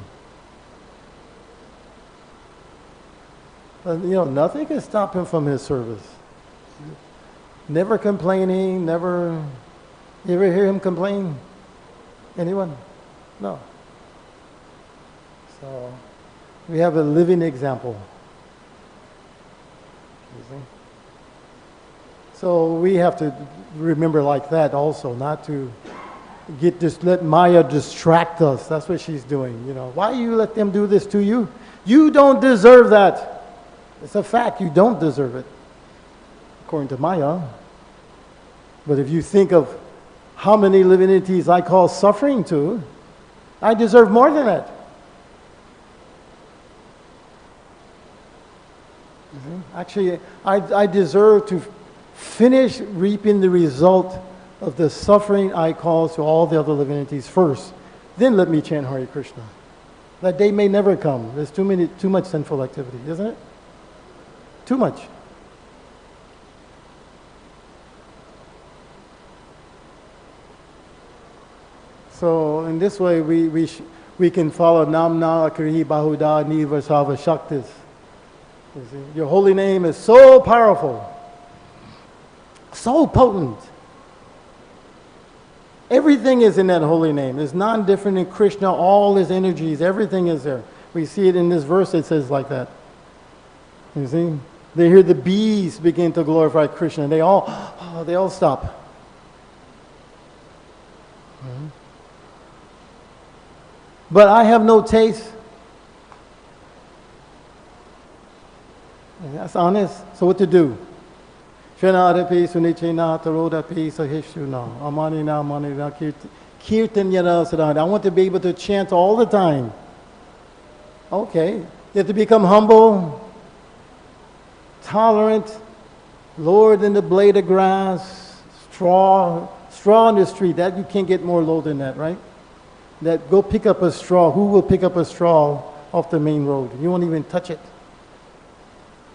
But, nothing can stop him from his service. Never complaining, never... You ever hear him complain? Anyone? No. So, we have a living example. So we have to remember like that also, not to let Maya distract us. That's what she's doing. Why you let them do this to you? You don't deserve that. It's a fact, you don't deserve it, according to Maya. But if you think of how many living entities I call suffering to, I deserve more than that. Actually, I deserve to finish reaping the result of the suffering I cause to all the other living entities first. Then let me chant Hare Krishna. That day may never come. There's too much sinful activity, isn't it? Too much. So in this way, we can follow Namna Akrihi Bahuda Nivasava Shaktis. Your holy name is so powerful, so potent. Everything is in that holy name. It's non-different in Krishna. All his energies, everything is there. We see it in this verse. It says like that. You see? They hear the bees begin to glorify Krishna. They all stop. Mm-hmm. But I have no taste. And that's honest. So what to do? Shranadapi sunichena tarodapi sahishuna amanina manina kirtanyana sadhana. I want to be able to chant all the time. Okay. You have to become humble, tolerant, lower than the blade of grass, straw in the street. That you can't get more low than that, right? That go pick up a straw. Who will pick up a straw off the main road? You won't even touch it.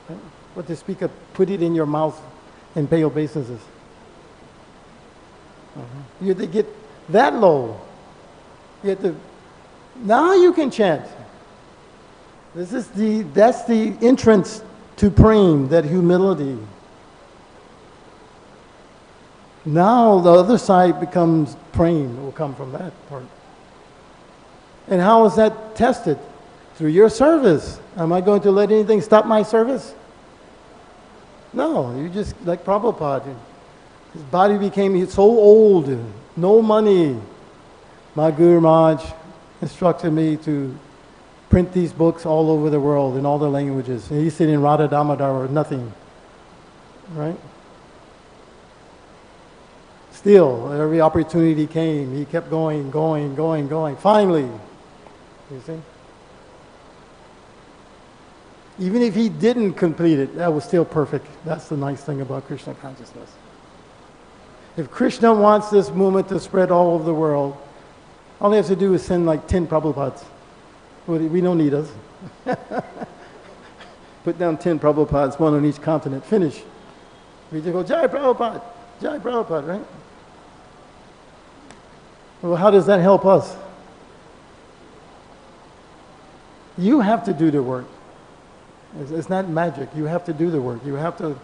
Right? What to speak of, put it in your mouth and pay obeisances. You have to get that low. You have to. Now you can chant. That's the entrance to praying, that humility. Now the other side becomes praying. It will come from that part. And how is that tested? Through your service. Am I going to let anything stop my service? No, you just, like Prabhupada, his body became so old, no money. My Guru Maharaj instructed me to print these books all over the world in all the languages. And he said in Radha Damodar with nothing, right? Still, every opportunity came, he kept going. Finally, you see? Even if he didn't complete it, that was still perfect. That's the nice thing about Krishna consciousness. If Krishna wants this movement to spread all over the world, all he has to do is send like 10 Prabhupads. We don't need us. Put down 10 Prabhupads, one on each continent. Finish. We just go, Jai Prabhupada, right? Well, how does that help us? You have to do the work. It's not magic. You have to do the work. You have to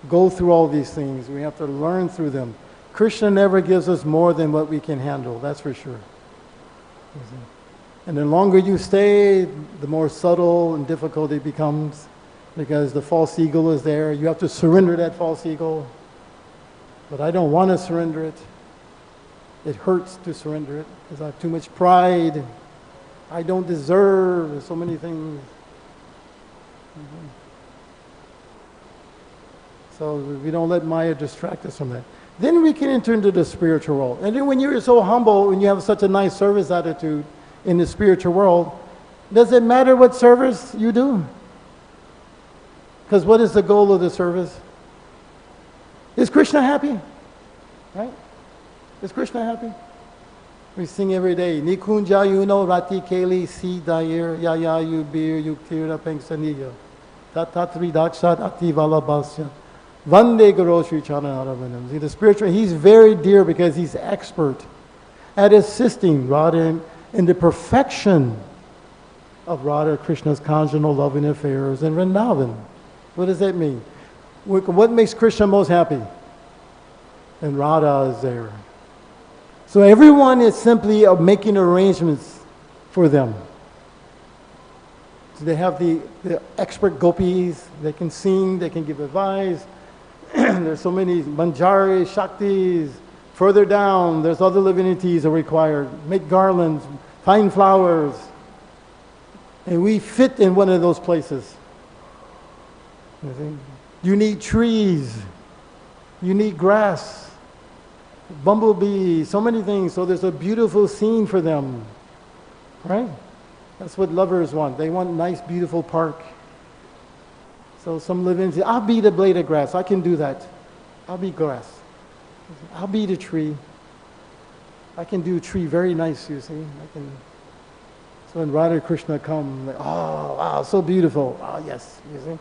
go through all these things. We have to learn through them. Krishna never gives us more than what we can handle, that's for sure. And the longer you stay, the more subtle and difficult it becomes, because the false ego is there. You have to surrender that false ego. But I don't want to surrender it. It hurts to surrender it because I have too much pride. I don't deserve. There's so many things. So we don't let Maya distract us from that. Then we can enter into the spiritual world. And then when you're so humble and you have such a nice service attitude in the spiritual world, does it matter what service you do? Because what is the goal of the service? Is Krishna happy? Right? Is Krishna happy? We sing every day. Nikunja yuno rati keli si dair yaya yubir yuktira pengsaniya. Tatatri dakshat ati valabasya. Vande garo Sri Charanaravanam. See, the spiritual, he's very dear because he's expert at assisting Radha in the perfection of Radha Krishna's conjugal loving affairs in Vrindavan. What does that mean? What makes Krishna most happy? And Radha is there. So everyone is simply making arrangements for them. So they have the expert gopis, they can sing, they can give advice. There's so many manjari, shaktis. Further down, there's other divinities are required. Make garlands, fine flowers. And we fit in one of those places. You see? You need trees. You need grass. Bumblebees, so many things. So there's a beautiful scene for them. Right? That's what lovers want. They want a nice, beautiful park. So some live in, say, I'll be the blade of grass. I can do that. I'll be grass. I'll be the tree. I can do tree very nice, you see. I can. So when Radha Krishna come, like, oh, wow, so beautiful. Oh, yes, you see.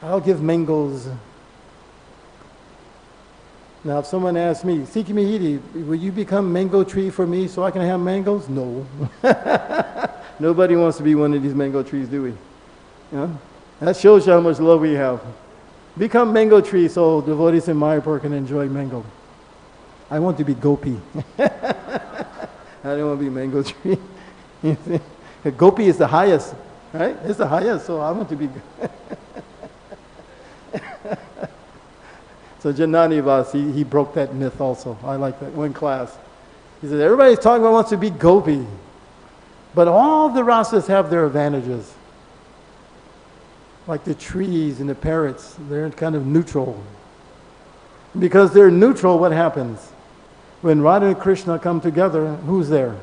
I'll give mangoes. Now, if someone asks me, Sikhi Mahiti, will you become mango tree for me so I can have mangoes? No. Nobody wants to be one of these mango trees, do we? Yeah? That shows you how much love we have. Become mango tree so devotees in Mayapur can enjoy mango. I want to be gopi. I don't want to be mango tree. You see? Gopi is the highest, right? It's the highest, so I want to be. So Janani Vas, he broke that myth also. I like that. One class. He said, everybody's talking about wants to be gopi. But all the rasas have their advantages. Like the trees and the parrots, they're kind of neutral. Because they're neutral, what happens? When Radha and Krishna come together, who's there?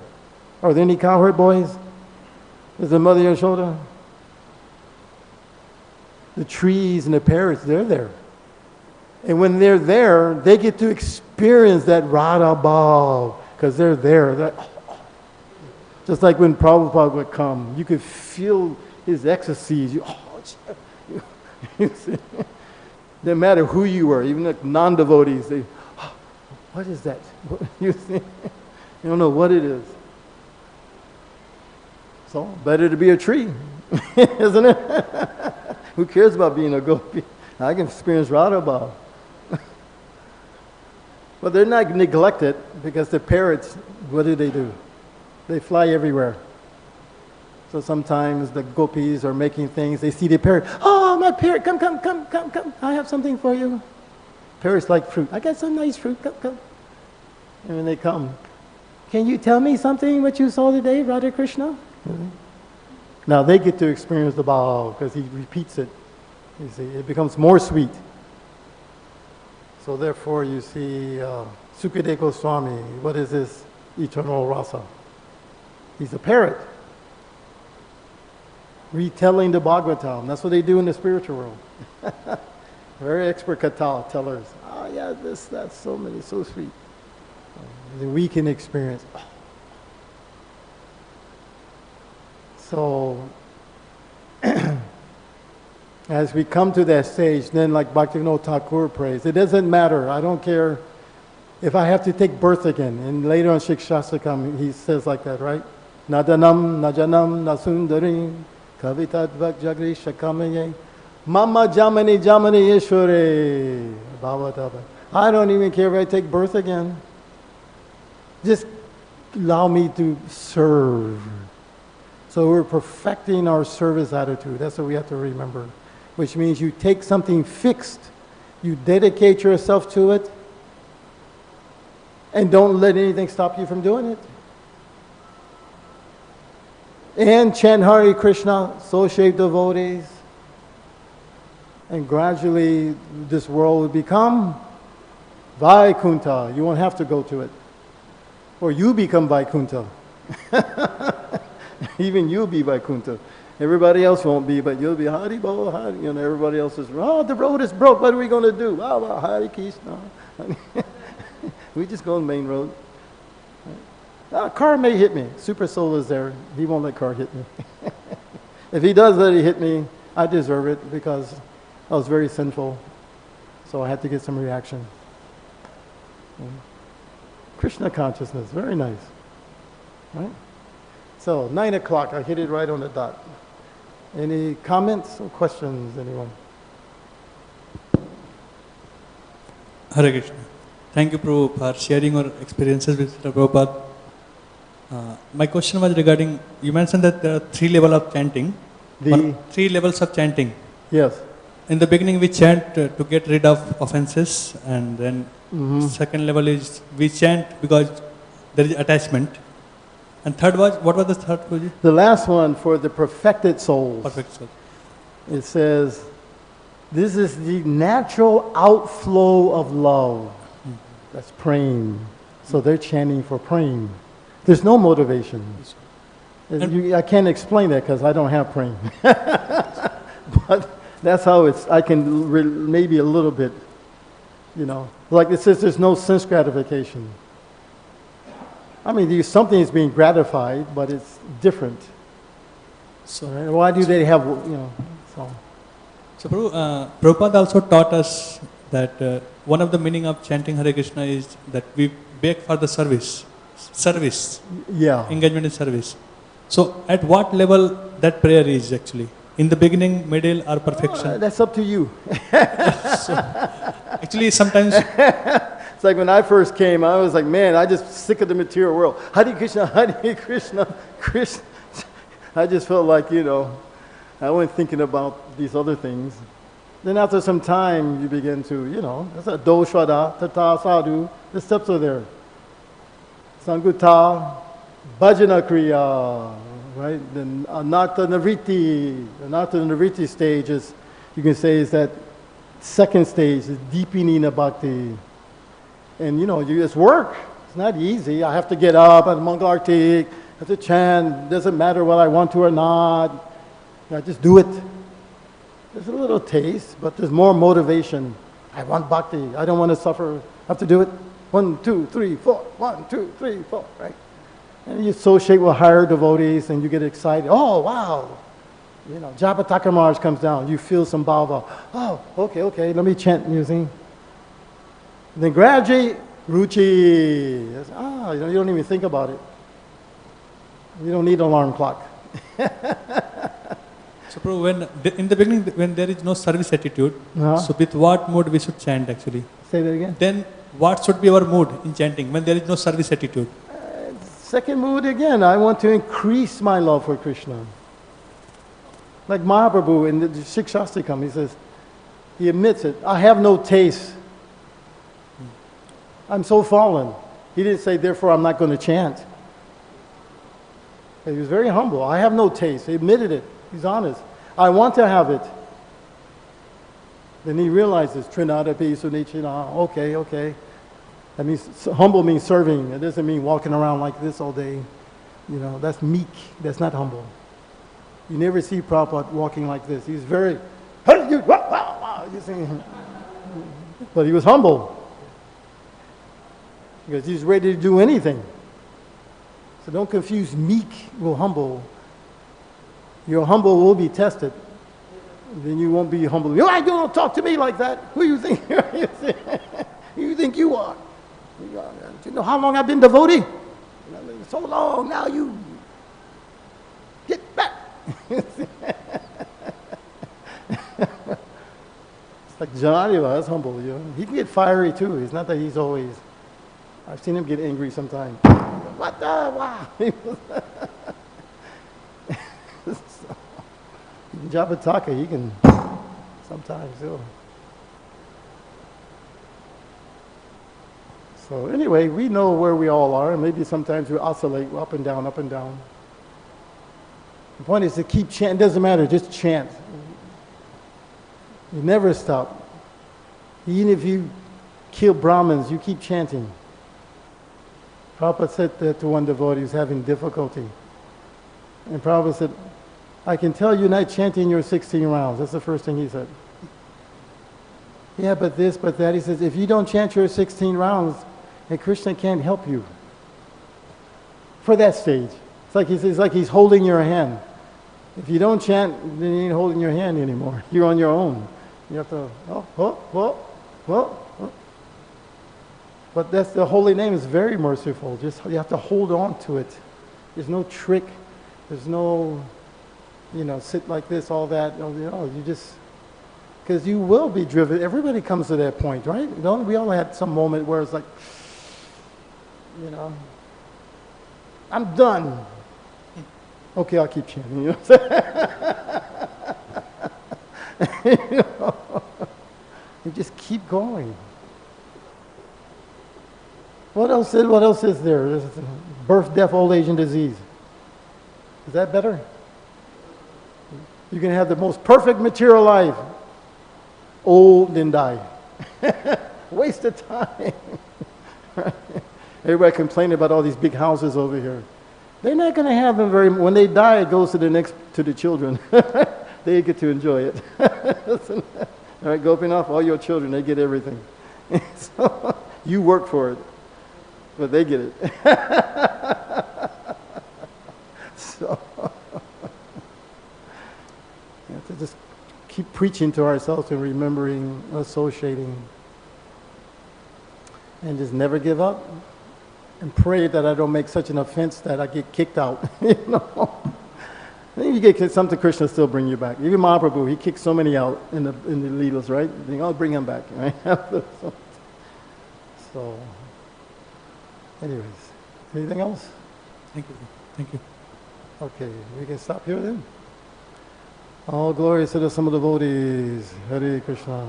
Are there any cowherd boys? Is the Mother Yashoda? The trees and the parrots, they're there. And when they're there, they get to experience that Radha Bhav, because they're there. Just like when Prabhupada would come, you could feel his ecstasies. You see? No matter who you were, even the non-devotees, they, what is that? You see? You don't know what it is. So, better to be a tree, isn't it? Who cares about being a gopi? I can experience Radha Bhav. But they're not neglected because the parrots, what do? They fly everywhere. So sometimes the gopis are making things, they see the parrot, oh, my parrot, come, I have something for you. Parrots like fruit. I got some nice fruit, come. And when they come, can you tell me something what you saw today, Radha Krishna? Mm-hmm. Now they get to experience the bhav because he repeats it. You see, it becomes more sweet. So therefore you see Sukadeva Goswami, what is this eternal rasa? He's a parrot. Retelling the Bhagavatam. That's what they do in the spiritual world. Very expert katha tellers. Oh yeah, that's so many, so sweet. Then we can experience. So as we come to that stage, then like Bhaktivinoda Thakur prays, it doesn't matter. I don't care if I have to take birth again. And later on Shikshastakam, he says like that, right? Nadanam, najanam, nasundarim, kavitadvak jagri shakamaye, mama jamani yeshware, bhavatāva. I don't even care if I take birth again. Just allow me to serve. So we're perfecting our service attitude. That's what we have to remember. Which means you take something fixed, you dedicate yourself to it, and don't let anything stop you from doing it. And chant Hare Krishna, associate devotees, and gradually this world will become Vaikuntha. You won't have to go to it. Or you become Vaikuntha. Even you'll be Vaikuntha. Everybody else won't be, but you'll be Hari-bo, Hari. You know, everybody else is, oh, the road is broke. What are we going to do? Oh, well, Hare Krishna. We just go on the main road. A car may hit me. Super Soul is there. He won't let car hit me. If he does let it hit me, I deserve it because I was very sinful. So I had to get some reaction. Krishna consciousness, very nice. Right? So 9 o'clock, I hit it right on the dot. Any comments or questions, anyone? Hare Krishna. Thank you, Prabhu, for sharing your experiences with Prabhupada. My question was regarding, you mentioned that there are 3 levels of chanting. 3 levels of chanting. Yes. In the beginning we chant to get rid of offenses, and then second level is we chant because there is attachment. And third was, what was the third, Prabhuji? The last one for the perfected souls. Perfect soul. It says, this is the natural outflow of love. That's praying. So they're chanting for praying. There's no motivation. I can't explain that because I don't have praying. But That's how I can maybe a little bit, like it says there's no sense gratification. I mean, something is being gratified, but it's different. So right? Why do they have, so. So Prabhupada also taught us that one of the meaning of chanting Hare Krishna is that we beg for the service, yeah, engagement in service. So at what level that prayer is actually? In the beginning, middle, or perfection? That's up to you. So, actually, sometimes... It's like when I first came, I was like, man, I just sick of the material world. Hare Krishna, Krishna. I just felt like, I wasn't thinking about these other things. Then after some time, you begin to, that's a do, shwada, tata, sadhu. The steps are there. Sanguta, bhajana kriya, right? Then anatta navriti stage is, you can say, is that second stage, is deepening of bhakti. And it's work. It's not easy. I have to get up at Mangalartik, I have to chant. Doesn't matter whether I want to or not. I just do it. There's a little taste, but there's more motivation. I want bhakti. I don't want to suffer. I have to do it. 1, 2, 3, 4. 1, 2, 3, 4. Right? And you associate with higher devotees, and you get excited. Oh, wow. Japataka Maharaj comes down. You feel some bhava. Oh, okay. Let me chant music. Then gradually, ruchi. You don't even think about it. You don't need an alarm clock. So, Prabhu, in the beginning, when there is no service attitude, so with what mood we should chant actually? Say that again. Then what should be our mood in chanting when there is no service attitude? Second mood again, I want to increase my love for Krishna. Like Mahaprabhu in the Shikshastikam, he says, he admits it, I have no taste. I'm so fallen. He didn't say, therefore I'm not going to chant. He was very humble. I have no taste. He admitted it. He's honest. I want to have it. Then he realizes, Trinadapi Sunichina, okay. That means, humble means serving. It doesn't mean walking around like this all day. That's meek. That's not humble. You never see Prabhupada walking like this. He's very, but he was humble. Because he's ready to do anything. So don't confuse meek with humble. Your humble will be tested. Then you won't be humble. You don't talk to me like that. Who do you think? Who you think you are? Do you know how long I've been devotee? So long. Now you get back. It's like Janadiva, that's humble. He can get fiery too. It's not that he's always. I've seen him get angry sometimes. What the? Wow. Japataka, he can sometimes. So anyway, we know where we all are, and maybe sometimes we oscillate up and down, up and down. The point is to keep chanting. It doesn't matter, just chant. You never stop. Even if you kill Brahmins, you keep chanting. Prabhupada said that to one devotee who's having difficulty. And Prabhupada said, I can tell you're not chanting your 16 rounds. That's the first thing he said. Yeah, but this, but that. He says, if you don't chant your 16 rounds, and Krishna can't help you. For that stage. It's like he's holding your hand. If you don't chant, then he ain't holding your hand anymore. You're on your own. You have to, But that's the holy name is very merciful. Just you have to hold on to it. There's no trick. There's no, sit like this, all that. You just, because you will be driven. Everybody comes to that point, right? We all had some moment where it's like, I'm done. Okay, I'll keep chanting. You just keep going. What else is there? There's birth, death, old age, and disease. Is that better? You can have the most perfect material life, old and die. Waste of time. Right? Everybody complaining about all these big houses over here. They're not going to have them when they die, it goes to the children. they get to enjoy it. All right, Gopinath, all your children, they get everything. So, you work for it, but they get it. So, we have to just keep preaching to ourselves and remembering, associating, and just never give up. And pray that I don't make such an offense that I get kicked out. You know, I think you get kicked, something Krishna still bring you back. Even Mahaprabhu, he kicked so many out in the Leelas, right? You think, I'll bring him back, right? So, anyways, anything else? Thank you. Thank you. Okay, we can stop here then. All glories to the Summa devotees. Hare Krishna.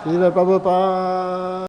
Srila Prabhupada.